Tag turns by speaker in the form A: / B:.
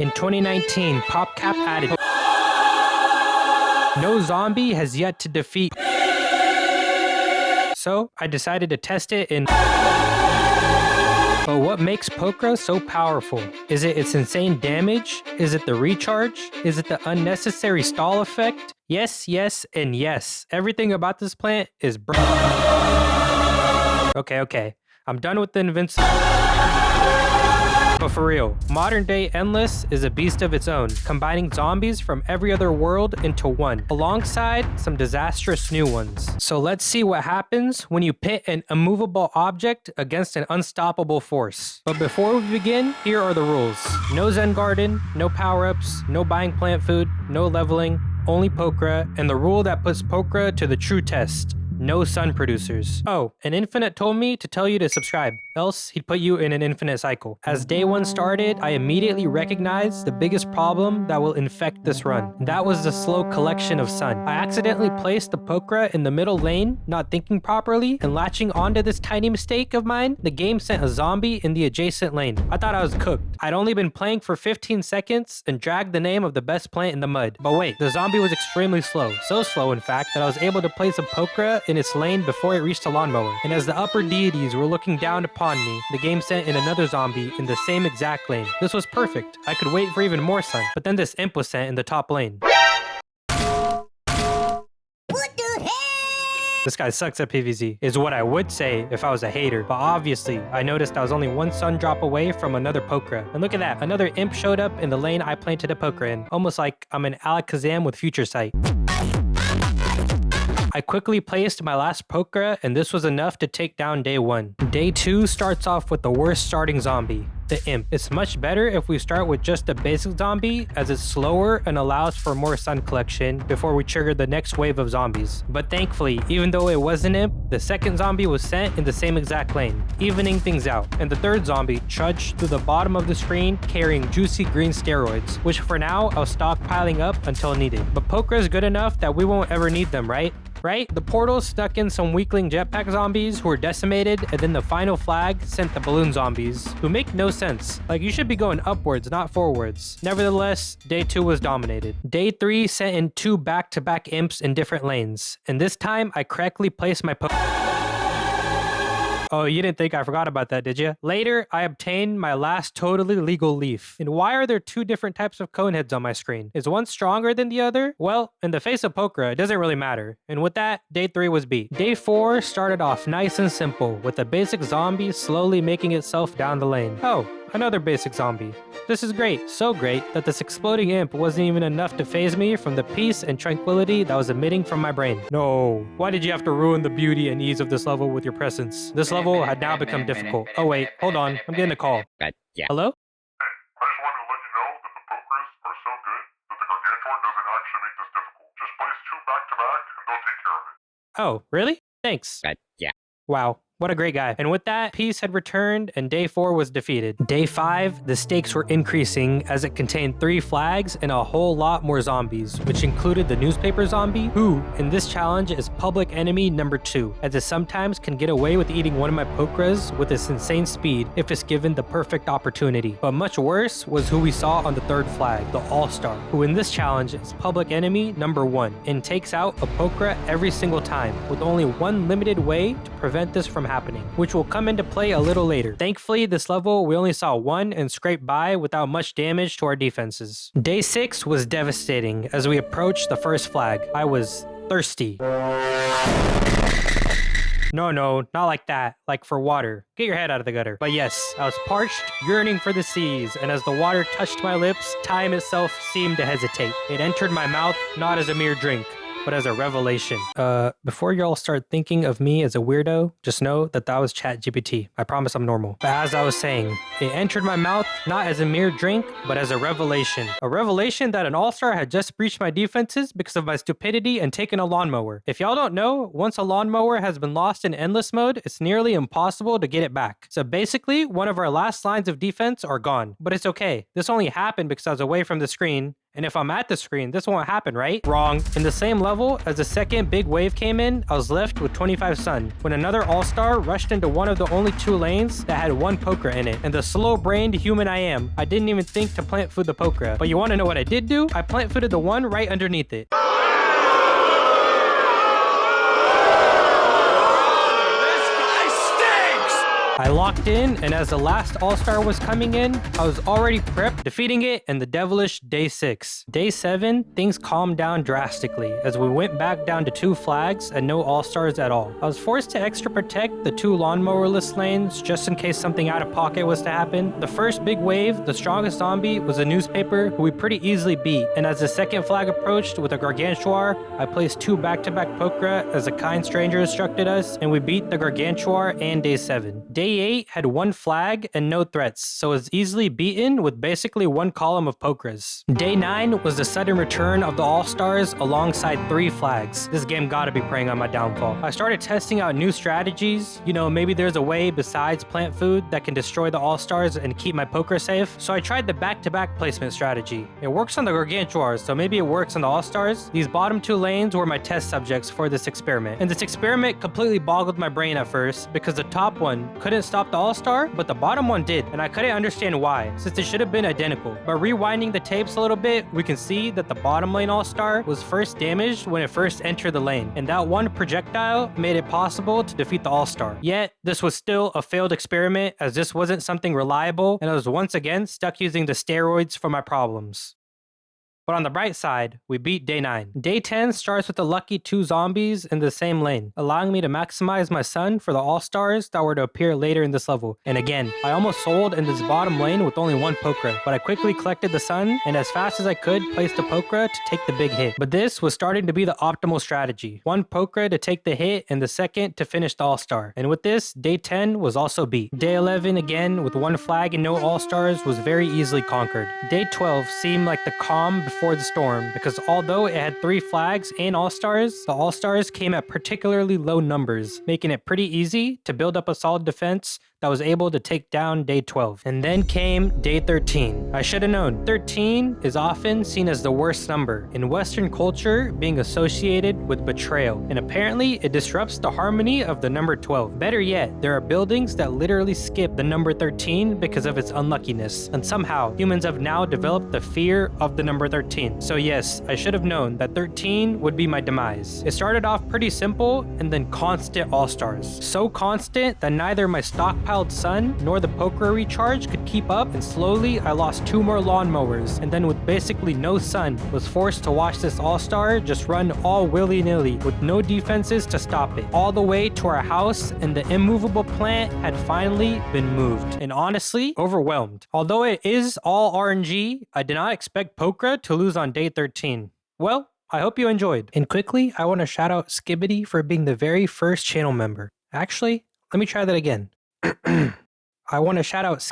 A: In 2019, PopCap added no zombie has yet to defeat. So I decided to test it in. But what makes Pokra so powerful? Is it its insane damage? Is it the recharge? Is it the unnecessary stall effect? Yes, yes, and yes. Everything about this plant is Okay. I'm done with the invincible. But for real, modern day Endless is a beast of its own, combining zombies from every other world into one, alongside some disastrous new ones. So let's see what happens when you pit an immovable object against an unstoppable force. But before we begin, here are the rules. No Zen Garden, no power-ups, no buying plant food, no leveling, only Pokra, and the rule that puts Pokra to the true test. No sun producers. Oh, and Infinite told me to tell you to subscribe, else he'd put you in an infinite cycle. As day one started, I immediately recognized the biggest problem that will infect this run. That was the slow collection of sun. I accidentally placed the Pokra in the middle lane, not thinking properly, and latching onto this tiny mistake of mine, the game sent a zombie in the adjacent lane. I thought I was cooked. I'd only been playing for 15 seconds and dragged the name of the best plant in the mud. But wait, the zombie was extremely slow. So slow, in fact, that I was able to place a Pokra in its lane before it reached a lawnmower. And as the upper deities were looking down upon me, the game sent in another zombie in the same exact lane. This was perfect. I could wait for even more sun, but then this imp was sent in the top lane. What the heck? This guy sucks at PvZ, is what I would say if I was a hater, but obviously, I noticed I was only one sun drop away from another Pokra. And look at that, another imp showed up in the lane I planted a Pokra in, almost like I'm an Alakazam with future sight. I quickly placed my last Pokra, and this was enough to take down day one. Day two starts off with the worst starting zombie, the imp. It's much better if we start with just a basic zombie, as it's slower and allows for more sun collection before we trigger the next wave of zombies. But thankfully, even though it was an imp, the second zombie was sent in the same exact lane, evening things out. And the third zombie trudged through the bottom of the screen carrying juicy green steroids, which for now I'll stockpiling up until needed. But Pokra is good enough that we won't ever need them, right? The portal stuck in some weakling jetpack zombies who were decimated, and then the final flag sent the balloon zombies, who make no sense. Like, you should be going upwards, not forwards. Nevertheless, day two was dominated. Day three sent in two back-to-back imps in different lanes, and this time I correctly placed my Oh, you didn't think I forgot about that, did you? Later, I obtained my last totally legal leaf. And why are there two different types of cone heads on my screen? Is one stronger than the other? Well, in the face of Pokra, it doesn't really matter. And with that, day three was beat. Day four started off nice and simple, with a basic zombie slowly making itself down the lane. Oh, another basic zombie. This is great, so great that this exploding imp wasn't even enough to faze me from the peace and tranquility that was emitting from my brain. No, why did you have to ruin the beauty and ease of this level with your presence? This level had now become difficult. Oh wait, hold on, I'm getting a call.
B: Yeah.
A: Hello?
C: Hey, I just wanted to let you know that the Pokras are so good that the Gargantuan doesn't actually make this difficult. Just place two back to back and they'll take care of it.
A: Oh, really? Thanks.
B: Yeah.
A: Wow. What a great guy. And with that, peace had returned and day four was defeated. Day five, the stakes were increasing as it contained 3 flags and a whole lot more zombies, which included the newspaper zombie, who in this challenge is public enemy number 2, as it sometimes can get away with eating one of my Pokras with its insane speed if it's given the perfect opportunity. But much worse was who we saw on the 3rd flag, the All-Star, who in this challenge is public enemy number 1 and takes out a Pokra every single time, with only one limited way to prevent this from happening, which will come into play a little later. Thankfully, this level we only saw one and scraped by without much damage to our defenses. Day 6 was devastating as we approached the first flag. I was thirsty. No, not like that, like for water. Get your head out of the gutter. But yes, I was parched, yearning for the seas, and as the water touched my lips, time itself seemed to hesitate. It entered my mouth not as a mere drink, but as a revelation. Before y'all start thinking of me as a weirdo, just know that was ChatGPT. I promise I'm normal. But as I was saying, it entered my mouth not as a mere drink, but as a revelation. A revelation that an all-star had just breached my defenses because of my stupidity and taken a lawnmower. If y'all don't know, once a lawnmower has been lost in endless mode, it's nearly impossible to get it back. So basically, one of our last lines of defense are gone. But it's okay. This only happened because I was away from the screen, And if I'm at the screen, this won't happen, right? Wrong. In the same level, as the second big wave came in, I was left with 25 sun, when another all-star rushed into one of the only 2 lanes that had 1 Pokra in it. And the slow-brained human I am, I didn't even think to plant food the Pokra. But you want to know what I did do? I plant fooded the one right underneath it. I locked in, and as the last all-star was coming in, I was already prepped, defeating it in the devilish day 6. Day 7, things calmed down drastically as we went back down to 2 flags and no all-stars at all. I was forced to extra protect the 2 lawnmower-less lanes just in case something out of pocket was to happen. The first big wave, the strongest zombie, was a newspaper who we pretty easily beat, and as the second flag approached with a gargantuar, I placed 2 back-to-back Pokra as a kind stranger instructed us, and we beat the gargantuar and day 7. Day 8 had 1 flag and no threats, so it was easily beaten with basically 1 column of Pokras. Day 9 was the sudden return of the All-Stars alongside 3 flags. This game gotta be preying on my downfall. I started testing out new strategies. You know, maybe there's a way besides plant food that can destroy the All-Stars and keep my Pokra safe. So I tried the back-to-back placement strategy. It works on the Gargantuars, so maybe it works on the All-Stars. These bottom 2 lanes were my test subjects for this experiment. And this experiment completely boggled my brain at first because the top one couldn't stop the all-star, but the bottom one did, and I couldn't understand why, since it should have been identical. But rewinding the tapes a little bit, we can see that the bottom lane all-star was first damaged when it first entered the lane, and that one projectile made it possible to defeat the all-star. Yet, this was still a failed experiment, as this wasn't something reliable, and I was once again stuck using the steroids for my problems. But on the bright side, we beat day 9. Day 10 starts with the lucky 2 zombies in the same lane, allowing me to maximize my sun for the all-stars that were to appear later in this level. And again, I almost sold in this bottom lane with only 1 Pokra, but I quickly collected the sun, and as fast as I could, placed the Pokra to take the big hit. But this was starting to be the optimal strategy. 1 Pokra to take the hit, and the second to finish the all-star. And with this, day 10 was also beat. Day 11, again, with 1 flag and no all-stars, was very easily conquered. Day 12 seemed like the calm before the storm, because although it had 3 flags and all-stars, the all-stars came at particularly low numbers, making it pretty easy to build up a solid defense that was able to take down day 12. And then came day 13. I should have known. 13 is often seen as the worst number in Western culture, being associated with betrayal, and apparently it disrupts the harmony of the number 12. Better yet, there are buildings that literally skip the number 13 because of its unluckiness, and somehow humans have now developed the fear of the number 13. So yes, I should have known that 13 would be my demise. It started off pretty simple and then constant all-stars. So constant that neither my stockpiled sun nor the Pokra recharge could keep up, and slowly I lost 2 more lawnmowers, and then with basically no sun, was forced to watch this all-star just run all willy-nilly with no defenses to stop it, all the way to our house, and the immovable plant had finally been moved. And honestly, overwhelmed. Although it is all RNG, I did not expect Pokra to lose on day 13. Well, I hope you enjoyed. And quickly, I want to shout out Skibbity for being the very first channel member. Actually, let me try that again. I want to shout out